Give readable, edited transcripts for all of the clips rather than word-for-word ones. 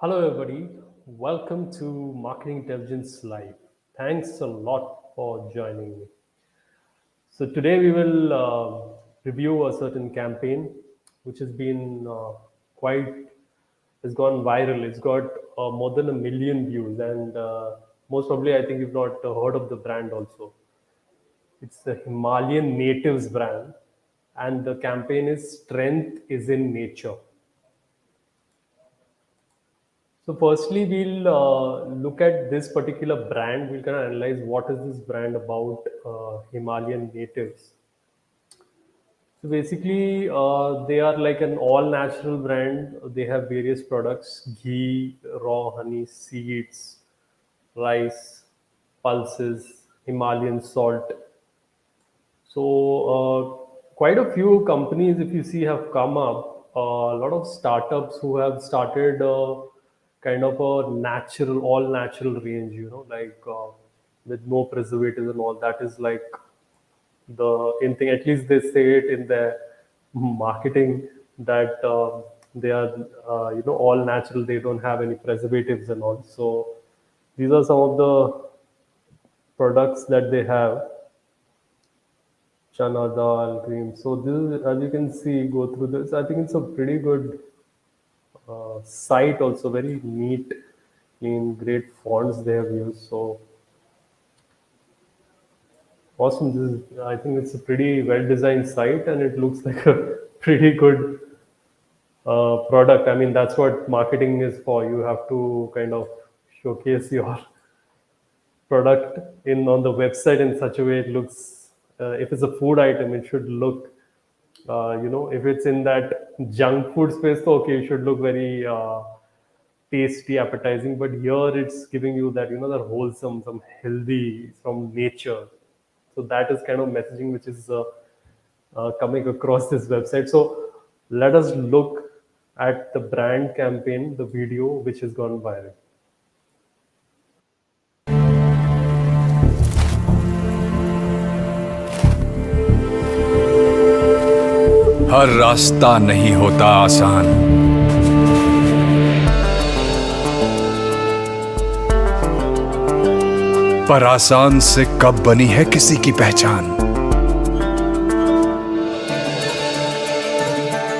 Hello, everybody. Welcome to Marketing Intelligence Live. Thanks a lot for joining me. So, today we will review a certain campaign which has been has gone viral. It's got more than 1 million views, and most probably, I think you've not heard of the brand also. It's the Himalayan Natives brand, and the campaign is Strength is in Nature. So firstly, we'll look at this particular brand. We're gonna analyze what is this brand about, Himalayan natives. So basically, they are like an all-natural brand. They have various products: ghee, raw honey, seeds, rice, pulses, Himalayan salt. So quite a few companies, if you see, have come up. A lot of startups who have started kind of a natural, all natural range. Like with no preservatives and all. That is like the in thing. At least they say it in their marketing that they are all natural. They don't have any preservatives and all. So these are some of the products that they have. Chana dal, cream. So this is, as you can see, go through this. I think it's a pretty good site. Also very neat, clean, great fonts they have used. So awesome. I think it's a pretty well designed site, and it looks like a pretty good product. I mean, that's what marketing is for. You have to kind of showcase your product in on the website in such a way it looks. If it's a food item, it should look. If it's in that junk food space, so okay, it should look very tasty, appetizing. But here, it's giving you that that wholesome, some healthy from nature. So that is kind of messaging which is coming across this website. So let us look at the brand campaign, the video which has gone viral. हर रास्ता नहीं होता आसान। पर आसान से कब बनी है किसी की पहचान।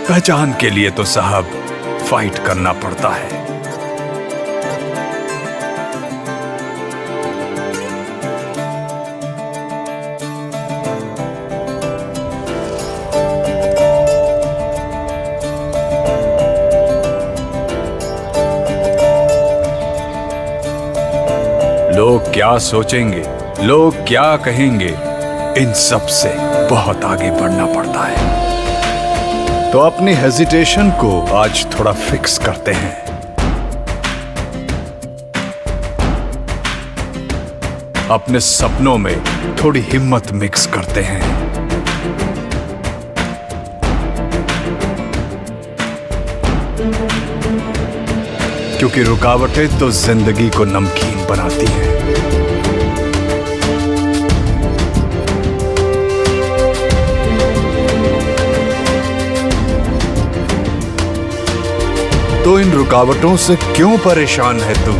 पहचान के लिए तो साहब फाइट करना पड़ता है। लोग क्या सोचेंगे, लोग क्या कहेंगे, इन सब से बहुत आगे बढ़ना पड़ता है। तो अपनी हेजिटेशन को आज थोड़ा फिक्स करते हैं। अपने सपनों में थोड़ी हिम्मत मिक्स करते हैं। क्योंकि रुकावटें तो जिंदगी को नमकीन बनाती हैं। तो इन रुकावटों से क्यों परेशान है तू?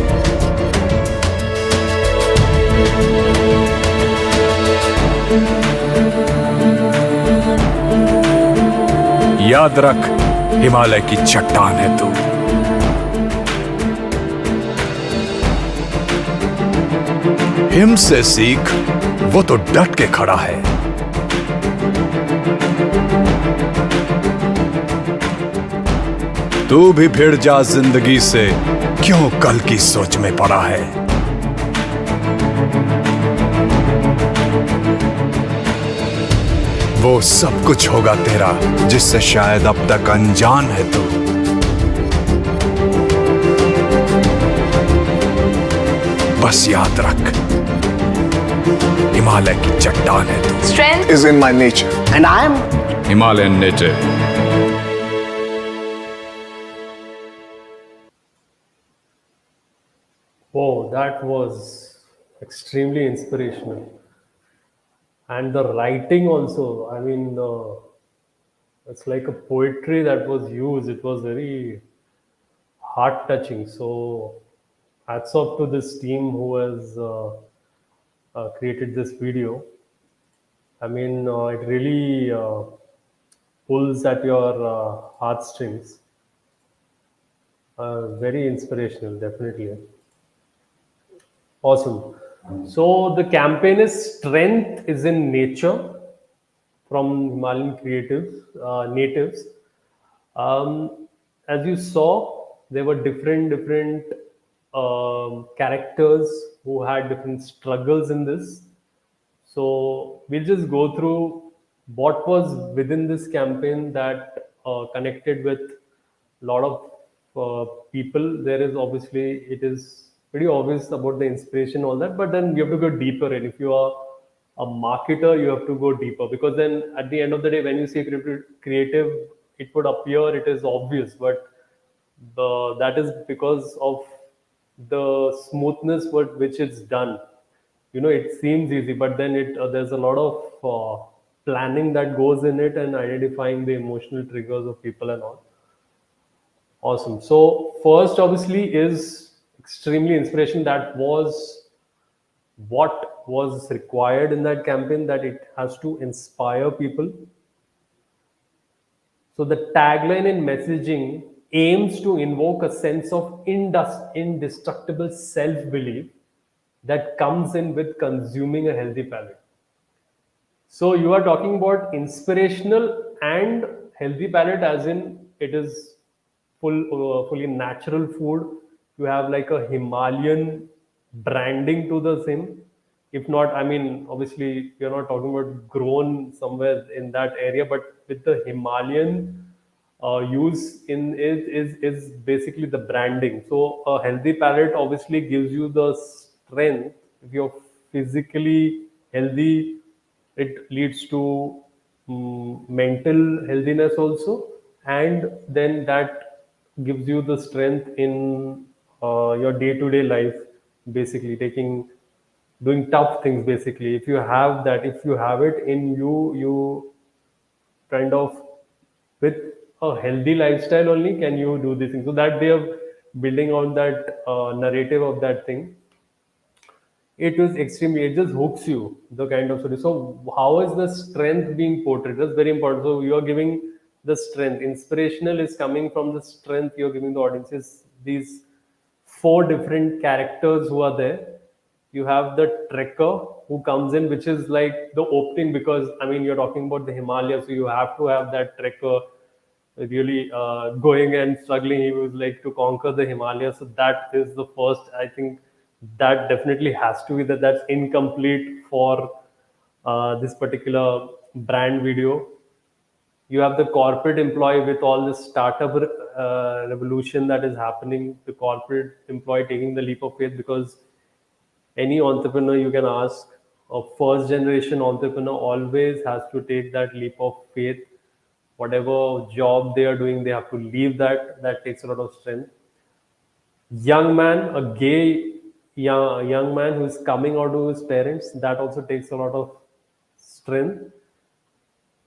याद रख, हिमालय की चट्टान है तू। हिम से सीख, वो तो डट के खड़ा है। तू भी भिड़ जा जिंदगी से, क्यों कल की सोच में पड़ा है। वो सब कुछ होगा तेरा जिससे शायद अब तक अनजान है तू। बस याद रख, हिमालय की चट्टान है तू। Strength is in my nature, and I am Himalayan native. Whoa, that was extremely inspirational. And the writing also, I mean, it's like a poetry that was used. It was very heart touching. So hats off to this team who has created this video. I mean, it really pulls at your heartstrings. Very inspirational, definitely. Awesome. So the campaign is "Strength is in Nature" from Himalayan creatives, natives. As you saw, there were different characters who had different struggles in this. So we'll just go through what was within this campaign that connected with a lot of people. There is obviously, it is pretty obvious about the inspiration, all that, but then you have to go deeper. And if you are a marketer, you have to go deeper, because then at the end of the day, when you say creative, it would appear it is obvious, but that is because of the smoothness with which it's done. It seems easy, but then there's a lot of planning that goes in it, and identifying the emotional triggers of people and all. Awesome. So first obviously is extremely inspiration. That was what was required in that campaign, that it has to inspire people. So the tagline in messaging aims to invoke a sense of indestructible self-belief that comes in with consuming a healthy palate. So you are talking about inspirational and healthy palate, as in it is fully natural food. You have like a Himalayan branding to the same. If not, I mean, obviously you're not talking about grown somewhere in that area, but with the Himalayan use in it is basically the branding. So a healthy palate obviously gives you the strength. If you're physically healthy, it leads to mental healthiness also, and then that gives you the strength in your day-to-day life, basically doing tough things. Basically, if you have that, if you have it in you, you kind of, with a healthy lifestyle only can you do these things. So that they are building on that narrative of that thing. It was extremely, it just hooks you, the kind of story. So how is the strength being portrayed? That's very important. So you are giving the strength. Inspirational is coming from the strength you're giving the audiences. These four different characters who are there. You have the trekker who comes in, which is like the opening, because I mean you're talking about the Himalayas, so you have to have that trekker really going and struggling. He was like to conquer the Himalayas. So that is the first. I think that definitely has to be that. That's incomplete for this particular brand video. You have the corporate employee with all this startup revolution that is happening. The corporate employee taking the leap of faith, because any entrepreneur you can ask, a first generation entrepreneur always has to take that leap of faith. Whatever job they are doing, they have to leave that. That takes a lot of strength. Young man, a gay young man who is coming out to his parents, that also takes a lot of strength.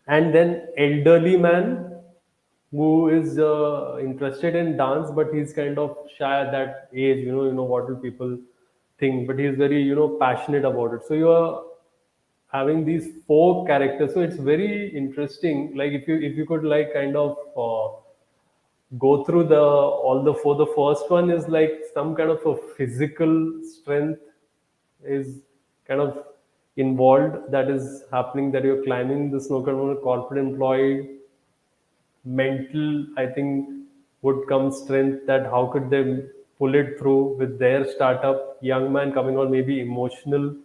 And then elderly man who is interested in dance, but he's kind of shy at that age. What will people think? But he's very passionate about it. So you are having these four characters. So it's very interesting. Like if you could like kind of go through the all the four. The first one is like some kind of a physical strength is kind of involved, that is happening, that you're climbing the snow from a corporate employee. Mental, I think, would come strength, that how could they pull it through with their startup. Young man coming on, maybe emotional,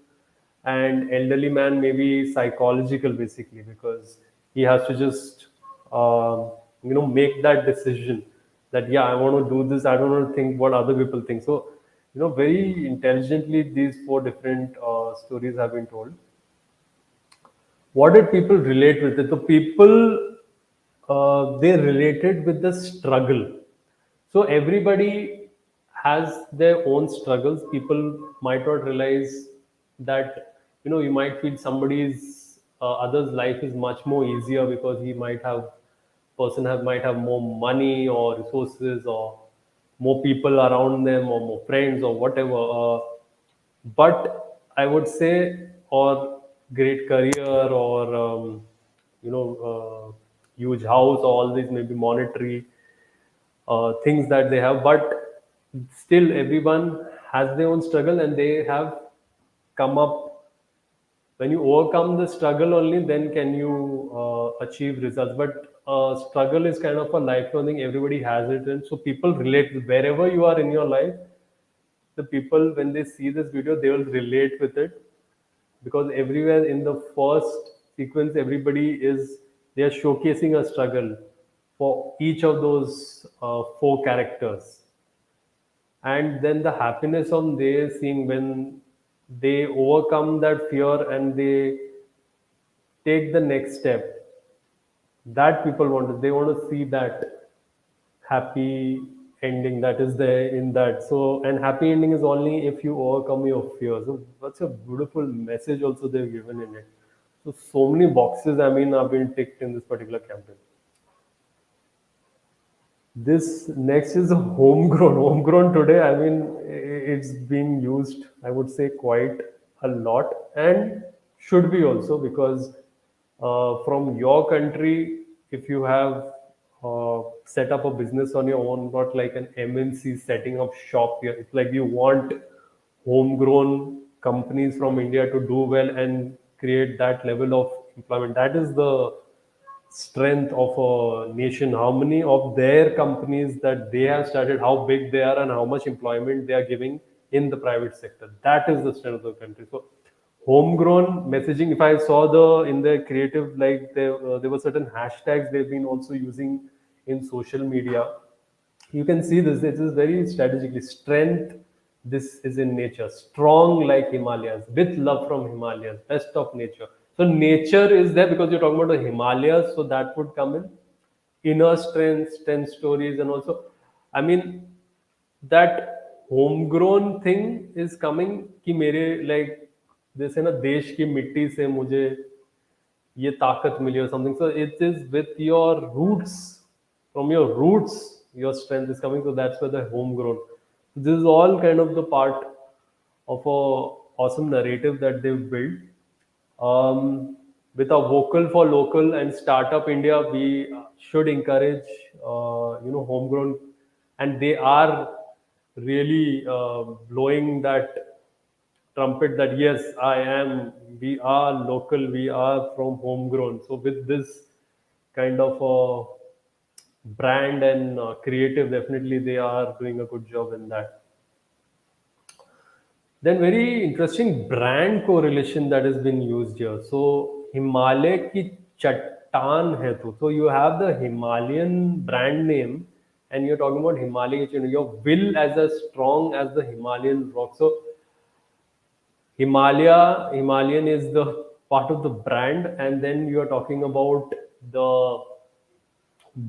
and elderly man maybe psychological, basically, because he has to just make that decision, that yeah, I want to do this, I don't want to think what other people think. So very intelligently these four different stories have been told. What did people relate with it? The people, they related with the struggle. So everybody has their own struggles. People might not realize that you might feel somebody's other's life is much more easier because he might have, might have more money or resources, or more people around them or more friends or whatever. But I would say, or great career or huge house, all these maybe monetary things that they have, but still everyone has their own struggle and they have come up. When you overcome the struggle only, then can you achieve results. But struggle is kind of a lifelong thing, everybody has it, and so people relate wherever you are in your life. The people, when they see this video, they will relate with it, because everywhere in the first sequence everybody is, they are showcasing a struggle for each of those four characters. And then the happiness on they seeing when they overcome that fear and they take the next step, that people want to, they want to see that happy ending that is there in that. So, and happy ending is only if you overcome your fear. So that's a beautiful message also they've given in it. So so many boxes, I mean, have been ticked in this particular campaign. This next is a homegrown. Homegrown today, I mean, it's being used, I would say, quite a lot, and should be also, because from your country, if you have set up a business on your own, not like an MNC setting up shop here. It's like you want homegrown companies from India to do well and create that level of employment. That is the strength of a nation. How many of their companies that they have started, how big they are, and how much employment they are giving in the private sector. That is the strength of the country. So homegrown messaging, if I saw the in their creative, like there were certain hashtags they've been also using in social media. You can see this is very strategically strength. This is in nature, strong like Himalayas, with love from Himalayas, best of nature. So nature is there because you're talking about the Himalayas, so that would come in. Inner strength, strength stories, and also, I mean, that homegrown thing is coming कि मेरे like जैसे ना देश की मिट्टी से मुझे ये ताकत मिली or something. So it is with your roots. From your roots your strength is coming. So that's where the homegrown. This is all kind of the part of a awesome narrative that they've built. With a vocal for local and startup India, we should encourage homegrown, and they are really blowing that trumpet that yes, I am, we are local, we are from homegrown. So with this kind of brand and creative, definitely they are doing a good job in that. Then very interesting brand correlation that has been used here. So Himalaya ki chattan hai tu. So you have the Himalayan brand name, and you're talking about Himalaya. Your will as as strong as the Himalayan rock. So Himalayan is the part of the brand, and then you are talking about the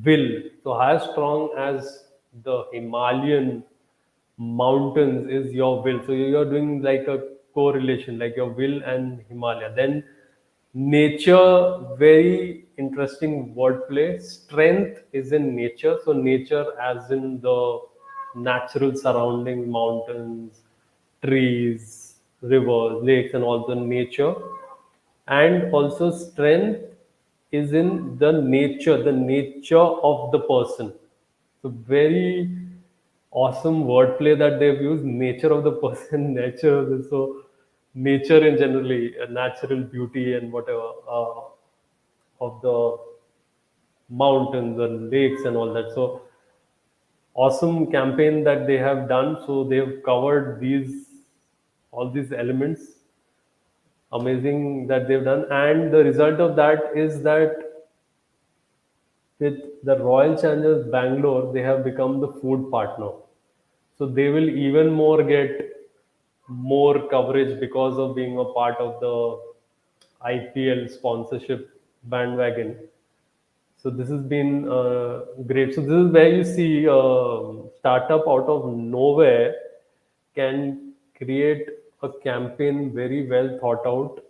will. So as strong as the Himalayan mountains is your will. So you're doing like a correlation, like your will and Himalaya. Then nature, very interesting wordplay. Strength is in nature. So nature as in the natural surrounding mountains, trees, rivers, lakes, and all the nature. And also strength is in the nature of the person. So very awesome wordplay that they've used. Nature of the person, nature of the, so nature in generally, natural beauty and whatever of the mountains and lakes and all that. So awesome campaign that they have done. So they've covered these all these elements. Amazing that they've done, and the result of that is that with the Royal Challengers Bangalore, they have become the food partner. So they will even more get more coverage because of being a part of the IPL sponsorship bandwagon. So this has been great. So this is where you see startup out of nowhere can create a campaign very well thought out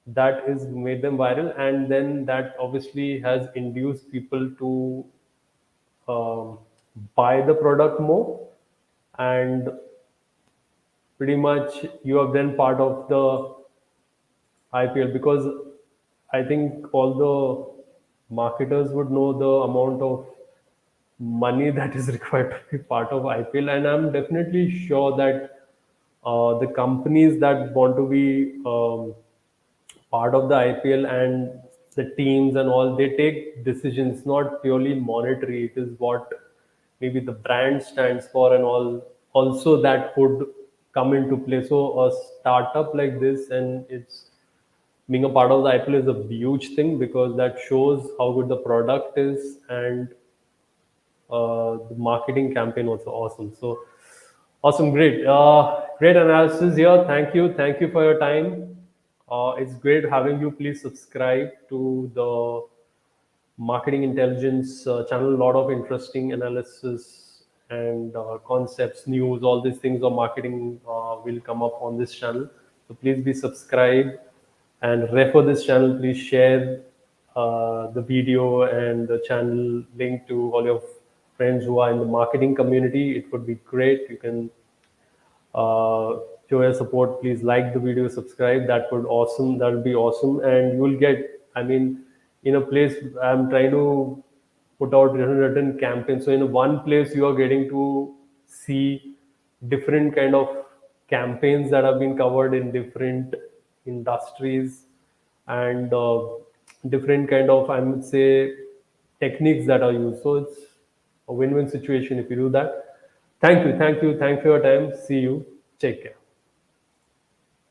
that is made them viral, and then that obviously has induced people to um, buy the product more, and pretty much you are then part of the IPL, because I think all the marketers would know the amount of money that is required to be part of IPL, and I'm definitely sure that the companies that want to be part of the IPL and the teams and all, they take decisions not purely monetary. It is what maybe the brand stands for and all also that would come into play. So a startup like this and it's being a part of the IPL is a huge thing, because that shows how good the product is, and the marketing campaign was awesome. So awesome, great, great analysis here. Thank you for your time. It's great having you. Please subscribe to the Marketing Intelligence channel. A lot of interesting analysis and concepts, news, all these things of marketing will come up on this channel. So please be subscribed and refer this channel. Please share the video and the channel link to all your friends who are in the marketing community. It would be great. You can show your support. Please like the video, subscribe. That would be awesome. And you will get, I mean, in a place, I'm trying to put out written campaigns. So in one place you are getting to see different kind of campaigns that have been covered in different industries, and different kind of, I would say, techniques that are used. So it's a win-win situation if you do that. Thank you for your time. See you. Take care.